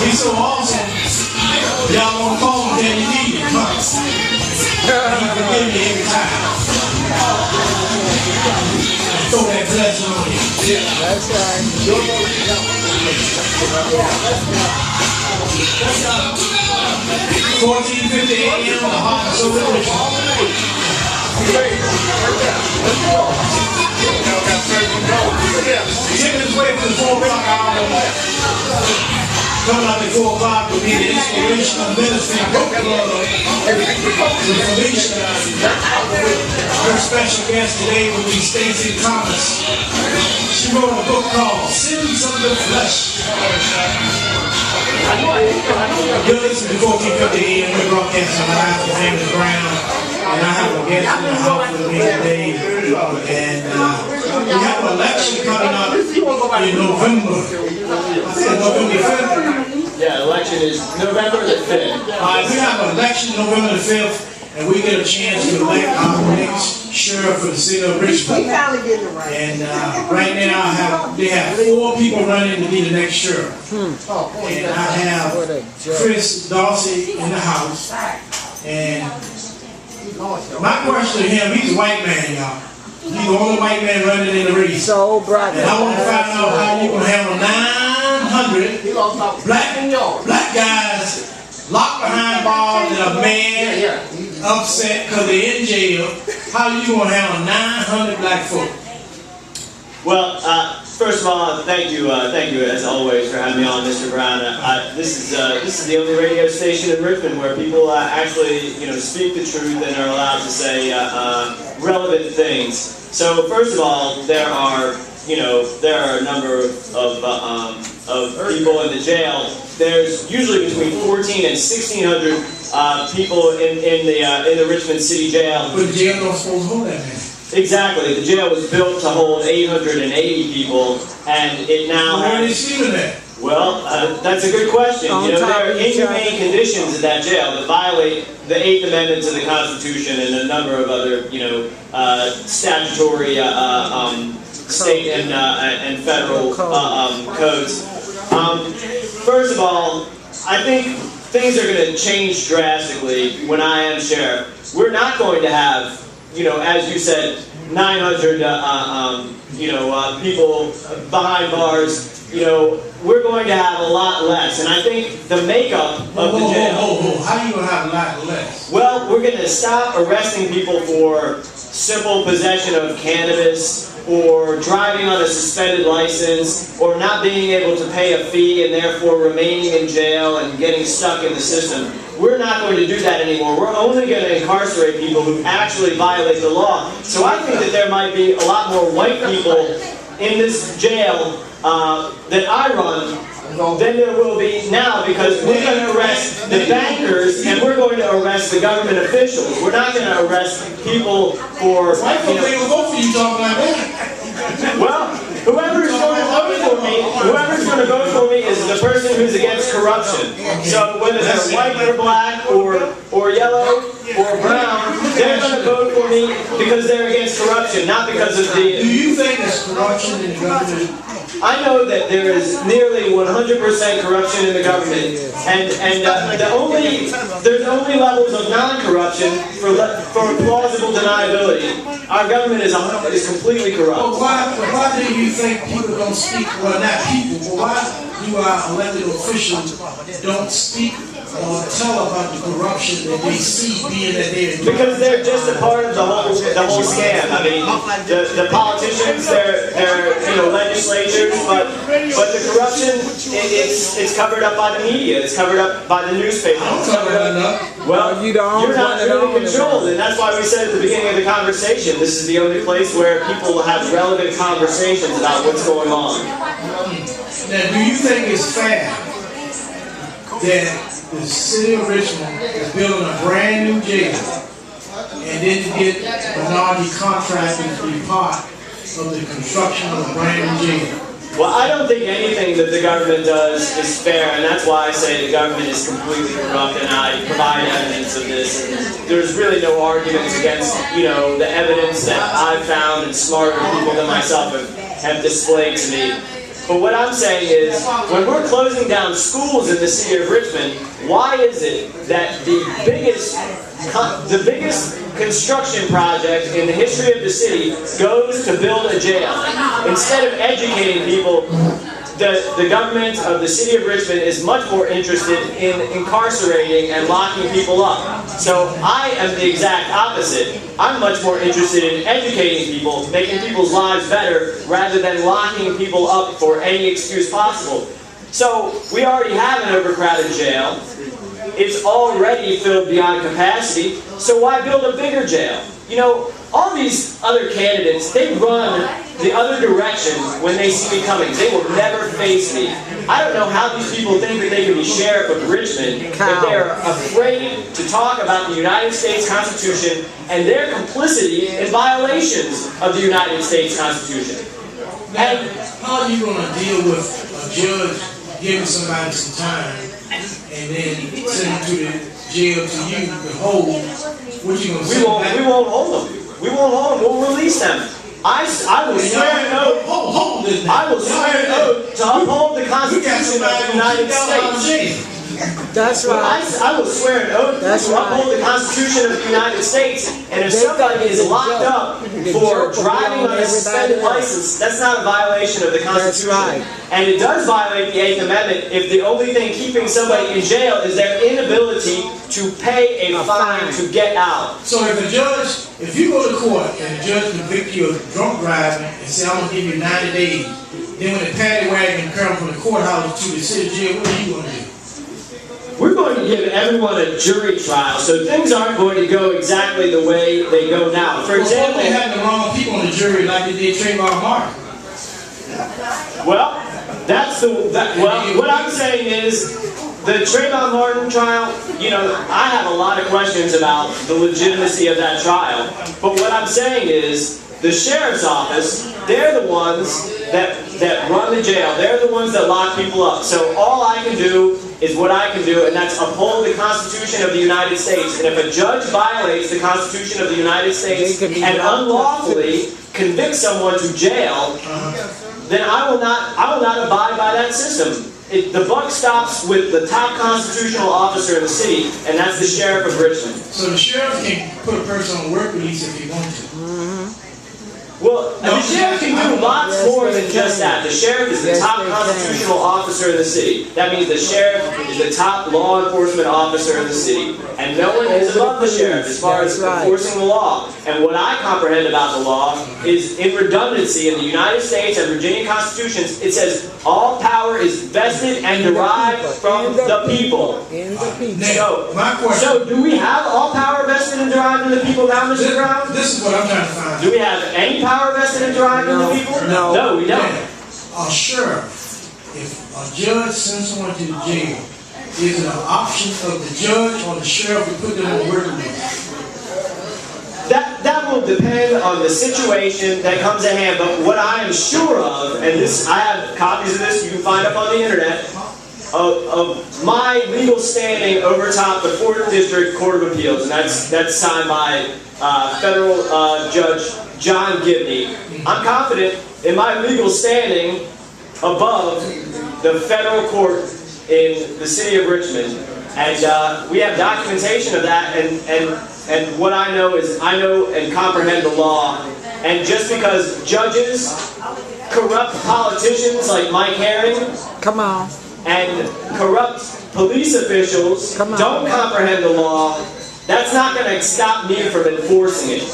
He's so awesome. Y'all want to call him, then you need him. He forgive me every time. Throw that blessing on you. Yeah, that's right. 14:50 a.m. the heart and soul of Richmond. Taking his way from the 4 o'clock hour. Coming up at 4 o'clock will be the inspirational ministry book club. Her special guest today will be Stacey Thomas. She wrote a book called Sins of the Flesh. You're listening to 14:50 a.m. We're broadcasting live from James Brown. And I have a guest in the house with me today. And we have an election coming up in November. I think November 5th. Yeah, election is November the 5th. We have an election November the 5th, and we get a chance to elect our next sheriff for the city of Richmond. And right now they have 4 people running to be the next sheriff. And I have Chris Dorsey in the house. And my question to him, he's a white man, y'all. He's the only white man running in the race. So, brother. And I want to find out how you can handle 900 black guys locked behind bars that are mad, upset because they're in jail. How you going to handle 900 black folk? Well, first of all, thank you as always for having me on, Mr. Brown. This is the only radio station in Richmond where people actually, speak the truth and are allowed to say relevant things. So, first of all, there are a number of people in the jail. There's usually between 1,400 and 1,600 people in the Richmond City Jail. But the jail don't supposed to hold that many. Exactly. The jail was built to hold 880 people, and it now Where are they has... sleeping at? Well, that's a good question. There are inhumane conditions in that jail that violate the 8th Amendment to the Constitution and a number of other, statutory state and federal codes. First of all, I think things are going to change drastically when I am sheriff. We're not going to have, as you said, 900, people behind bars. We're going to have a lot less. And I think the makeup of the jail... How are you going to have a lot less? Well, we're going to stop arresting people for simple possession of cannabis, or driving on a suspended license, or not being able to pay a fee and therefore remaining in jail and getting stuck in the system. We're not going to do that anymore. We're only going to incarcerate people who actually violate the law. So I think that there might be a lot more white people in this jail that I run than there will be now, because we're going to arrest the bankers and we're going to arrest the government officials. We're not going to arrest people for... White folks ain't going to vote for you talking like that. Well, whoever's going to vote for me is the person who's against corruption. So whether they're white or black or yellow or brown, they're going to vote for me because they're against corruption, not because of the... Do you think there's corruption in the government? I know that there is nearly 100% corruption in the government, and there's only levels of non-corruption for plausible deniability. Our government is completely corrupt. Well, why do you think people don't speak? Well, not people, but why do our elected officials don't speak or tell about the corruption that they see, being that they're... Because they're just a part of the whole scam. I mean, the politicians, they're legislatures, but the corruption, it's covered up by the media. It's covered up by the newspaper. Well, you're not really controlled, and that's why we said at the beginning of the conversation, this is the only place where people will have relevant conversations about what's going on. Now, do you think it's fair that the city of Richmond is building a brand new jail and didn't get minority contractors to be part of the construction of a brand new jail? Well, I don't think anything that the government does is fair, and that's why I say the government is completely corrupt, and I provide evidence of this. And there's really no arguments against, the evidence that I've found and smarter people than myself have displayed to me. But what I'm saying is, when we're closing down schools in the city of Richmond, why is it that the biggest construction project in the history of the city goes to build a jail? Instead of educating people, the government of the city of Richmond is much more interested in incarcerating and locking people up. So I am the exact opposite. I'm much more interested in educating people, making people's lives better, rather than locking people up for any excuse possible. So we already have an overcrowded jail. It's already filled beyond capacity, so why build a bigger jail? All these other candidates, they run the other direction when they see me coming. They will never face me. I don't know how these people think that they can be sheriff of Richmond if they're afraid to talk about the United States Constitution and their complicity in violations of the United States Constitution. Now, how are you going to deal with a judge giving somebody some time and then send them to the jail to you to hold? What you going to say? We won't hold them. We won't hold them. We'll release them. I will swear an oath. I will swear an oath to uphold the Constitution of the United States. That's right. I will swear an oath to uphold the Constitution of the United States. And if somebody is locked up for driving on a suspended license, that's not a violation of the Constitution. And it does violate the 8th Amendment if the only thing keeping somebody in jail is their inability to pay a fine to get out. So if you go to court and the judge convict you of drunk driving and say, I'm going to give you 90 days, then when the paddy wagon comes from the courthouse to the city jail, what are you going to do? We're going to give everyone a jury trial, so things aren't going to go exactly the way they go now. For example, they had the wrong people on the jury like they did Trayvon Martin. Well, what I'm saying is, the Trayvon Martin trial, I have a lot of questions about the legitimacy of that trial. But what I'm saying is, the sheriff's office, they're the ones that run the jail. They're the ones that lock people up. So all I can do is what I can do, and that's uphold the Constitution of the United States. And if a judge violates the Constitution of the United States and unlawfully convicts someone to jail, then I will not abide by that system. The buck stops with the top constitutional officer in the city, and that's the sheriff of Richmond. So the sheriff can put a person on work release if he wants to. Well, the sheriff can do lots more than just that. The sheriff is the top constitutional officer in the city. That means the sheriff is the top law enforcement officer in the city. And no one is above the sheriff as far as enforcing the law. And what I comprehend about the law is in redundancy in the United States and Virginia constitutions, it says all power is vested and derived from the people. So do we have all power vested and derived in the people now, Mr. Brown? This is what I'm trying to find out. Do we have any power vested and derived in the people? No, we don't. Sure. If a judge sends someone to the jail, is it an option of the judge or the sheriff to put them on work release? That will depend on the situation that comes at hand. But what I am sure of, and I have copies of this you can find up on the internet, of my legal standing over top the 4th District Court of Appeals, and that's signed by federal Judge John Gibney. I'm confident in my legal standing above the federal court in the city of Richmond, and we have documentation of that. And what I know is I know and comprehend the law. And just because judges corrupt politicians like Mike Herring, and corrupt police officials don't comprehend the law, that's not going to stop me from enforcing it.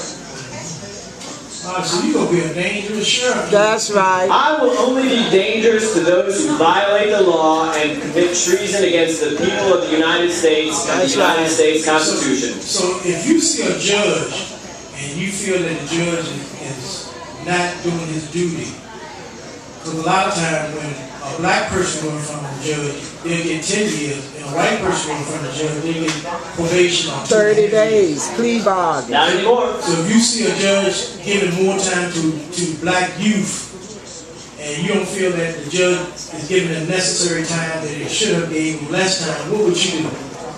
So you're going to be a dangerous sheriff. That's right. I will only be dangerous to those who violate the law and commit treason against the people of the United States and the United States Constitution. So if you see a judge and you feel that the judge is not doing his duty, because a lot of times when a black person goes in front of a judge, they'll get 10 years, and a white person goes in front of a judge, they'll get probation on 30 days, plea bargain. Not anymore. So if you see a judge giving more time to black youth, and you don't feel that the judge is giving the necessary time that it should have gave less time, what would you do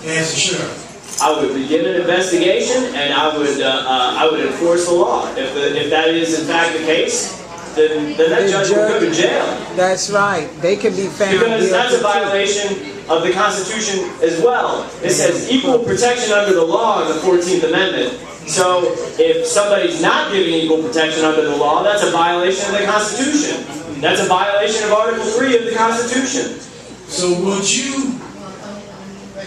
as a sheriff? I would begin an investigation, and I would enforce the law. If that is in fact the case, then that judge will go to jail. That's right. They can be found because that's a guilty, violation of the Constitution as well. It says equal protection under the law in the 14th Amendment. So if somebody's not giving equal protection under the law, that's a violation of the Constitution. That's a violation of Article 3 of the Constitution. So would you,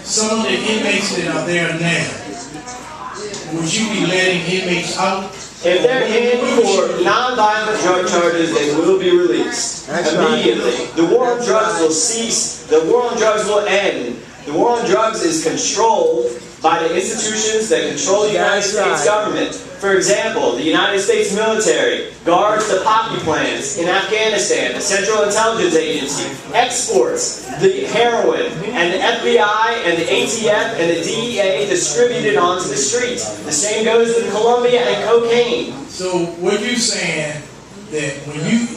some of the inmates that are there now, would you be letting inmates out? If they're in for non-violent drug charges, they will be released immediately. Right. The war on drugs will cease. The war on drugs will end. The war on drugs is controlled by the institutions that control the United States government. For example, the United States military guards the poppy plants in Afghanistan, the Central Intelligence Agency, exports the heroin, and the FBI and the ATF and the DEA distribute it onto the streets. The same goes with Colombia and cocaine. So what you saying that when you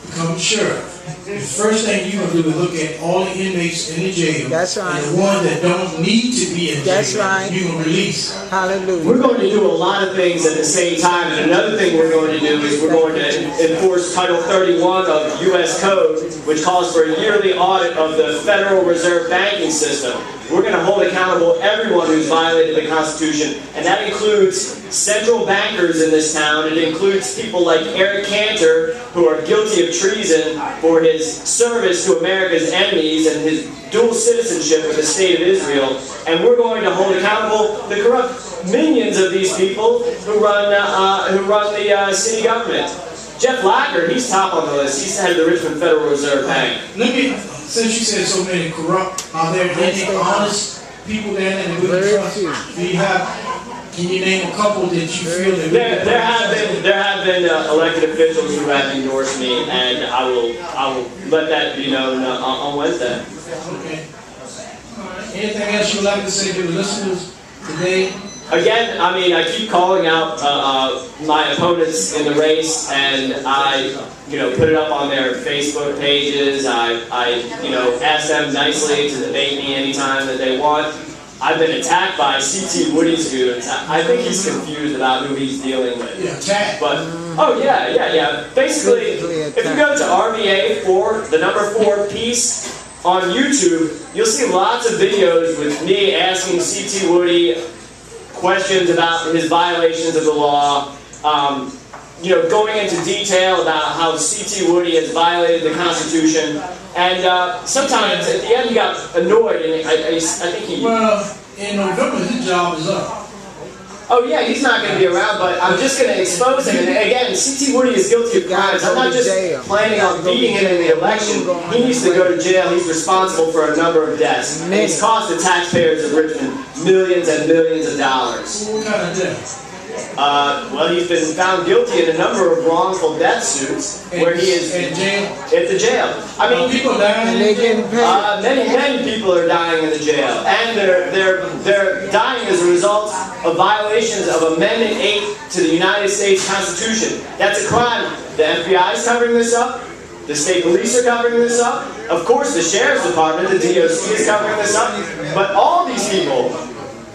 become sheriff, the first thing you're going to do is look at all the inmates in the jail. That's right. And the ones that don't need to be in jail, that's right, you're going to release. Hallelujah. We're going to do a lot of things at the same time, and another thing we're going to do is we're going to enforce Title 31 of U.S. Code, which calls for a yearly audit of the Federal Reserve banking system. We're going to hold accountable everyone who's violated the Constitution, and that includes central bankers in this town. It includes people like Eric Cantor, who are guilty of treason for his service to America's enemies and his dual citizenship with the State of Israel. And we're going to hold accountable the corrupt minions of these people who run the city government. Jeff Lacker, he's top on the list. He's head of the Richmond Federal Reserve Bank. Let me, since you said so many corrupt, are there any honest people down there that we can trust? Do you have, can you name a couple that you feel that there have been elected officials who have endorsed me, and I will let that be known on Wednesday. Okay. Anything else you would like to say to the listeners today? Again, I mean, I keep calling out my opponents in the race, and I, put it up on their Facebook pages. I ask them nicely to debate me anytime that they want. I've been attacked by C.T. Woody's goons. I think he's confused about who he's dealing with. Yeah, attacked. But basically, if you go to RVA4, the number 4 piece on YouTube, you'll see lots of videos with me asking C.T. Woody questions about his violations of the law, going into detail about how C.T. Woody has violated the Constitution, and sometimes at the end he got annoyed, and I think he... Well, in November his job is up. Oh yeah, he's not going to be around, but I'm just going to expose him. And again, C.T. Woody is guilty of crimes. I'm not just planning on beating him in the election. He needs to go to jail. He's responsible for a number of deaths. And he's cost the taxpayers of Richmond millions and millions of dollars. What kind of death? Well, he's been found guilty in a number of wrongful death suits where he is in jail. At the jail. I mean, people dying. And they getting paid. many people are dying in the jail, and they're dying as a result of violations of Amendment 8 to the United States Constitution. That's a crime. The FBI is covering this up. The state police are covering this up. Of course, the sheriff's department, the DOC, is covering this up. But all these people,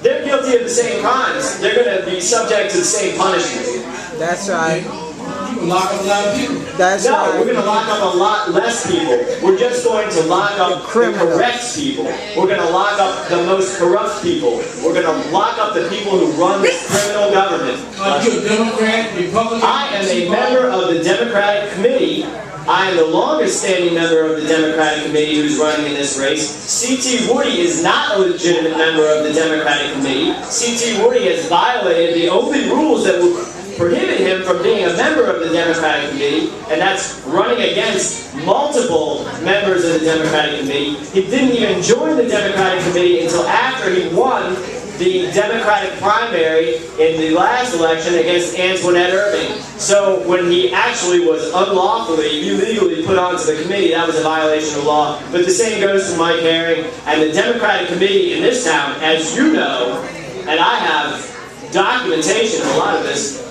they're guilty of the same crimes. They're going to be subject to the same punishment. That's right. You can lock up a lot of people. That's right. No, we're going to lock up a lot less people. We're just going to lock up the correct people. We're going to lock up the most corrupt people. We're going to lock up the people who run this criminal government. Are you a Democrat, Republican? I am a member of the Democratic Committee. I am the longest standing member of the Democratic Committee who's running in this race. C.T. Woody is not a legitimate member of the Democratic Committee. C.T. Woody has violated the only rules that would prohibit him from being a member of the Democratic Committee, and that's running against multiple members of the Democratic Committee. He didn't even join the Democratic Committee until after he won the Democratic primary in the last election against Antoinette Irving. So when he actually was unlawfully, illegally put onto the committee, that was a violation of law. But the same goes for Mike Herring and the Democratic committee in this town, as you know, and I have documentation of a lot of this.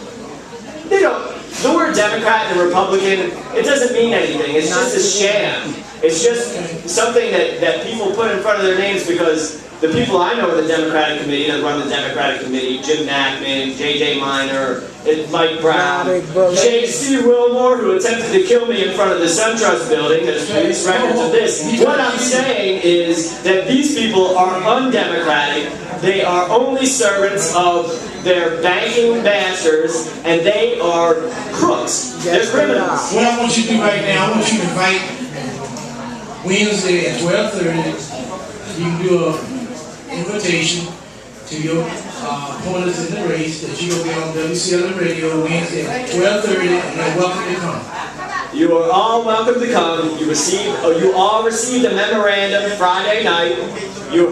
The word word Democrat and Republican, it doesn't mean anything. It's just a sham. It's just something that people put in front of their names because the people I know in the Democratic Committee that run the Democratic Committee, Jim Nachman, J.J. Minor, Mike Brown, J.C. Wilmore, who attempted to kill me in front of the SunTrust building, there's police records of this. What I'm saying is that these people are undemocratic. They are only servants of their banking masters, and they are crooks. They're criminals. What I want you to do right now, I want you to invite Wednesday at 12:30. You can do an invitation to your opponents in the race that you're going to be on WCL radio Wednesday at 12:30, and they're welcome to come. You are all welcome to come. You all received a memorandum Friday night. You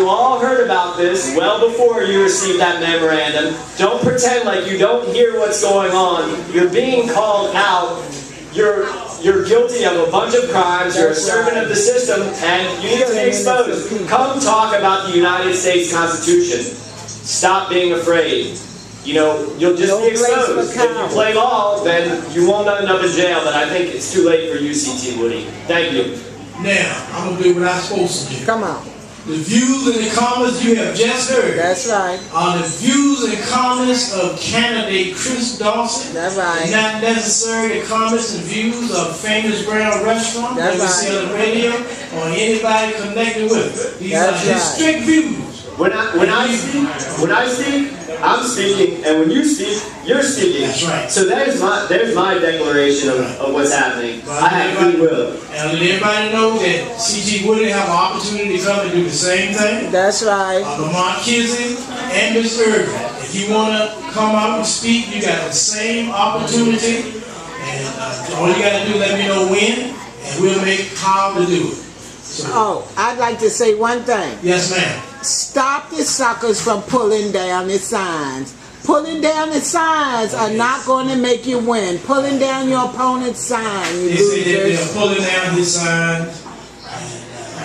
all heard about this well before you received that memorandum. Don't pretend like you don't hear what's going on. You're being called out. You're guilty of a bunch of crimes. You're a servant of the system, and you need to be exposed. Come talk about the United States Constitution. Stop being afraid. You know, you'll just be exposed. If you play ball, then you won't end up in jail, but I think it's too late for you, CT Woody. Thank you. Now, I'm going to do what I'm supposed to do. Come on. The views and the comments you have just heard That's right. are the views and comments of candidate Chris Dorsey. That's right. Not necessarily the comments and views of Famous Brown Restaurant, WCL Radio, or anybody connected with it. These are his strict views. When I speak, I'm speaking, and when you speak, you're speaking. That's right. So there's my declaration of what's happening. I have free will. And let everybody know that C.G. Woody have an opportunity to come and do the same thing. That's right. Lamont Kizzy and Ms. Irvin. If you want to come out and speak, you got the same opportunity. And all you got to do is let me know when, and we'll make how to do it. So, I'd like to say one thing. yes, ma'am. Stop the suckers from pulling down the signs. Pulling down the signs are not going to make you win. Pulling down your opponent's sign, you They say losers. they're pulling down his sign.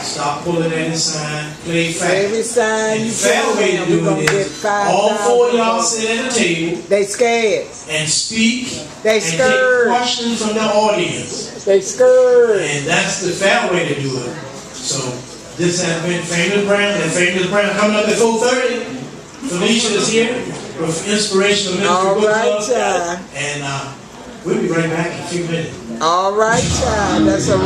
Stop pulling down his sign. Play fair. Every sign And you the fair way to we're do gonna it get is 5,000 all four of y'all sit at a table They scared. and speak They and scared. take questions from the audience. They scared. And that's the fair way to do it. So this has been Famous Brown, and Famous Brown coming up at 4:30. Felicia is here with Inspirational Ministry All Book right, Club. child. And we'll be right back in a few minutes. All right, child. That's a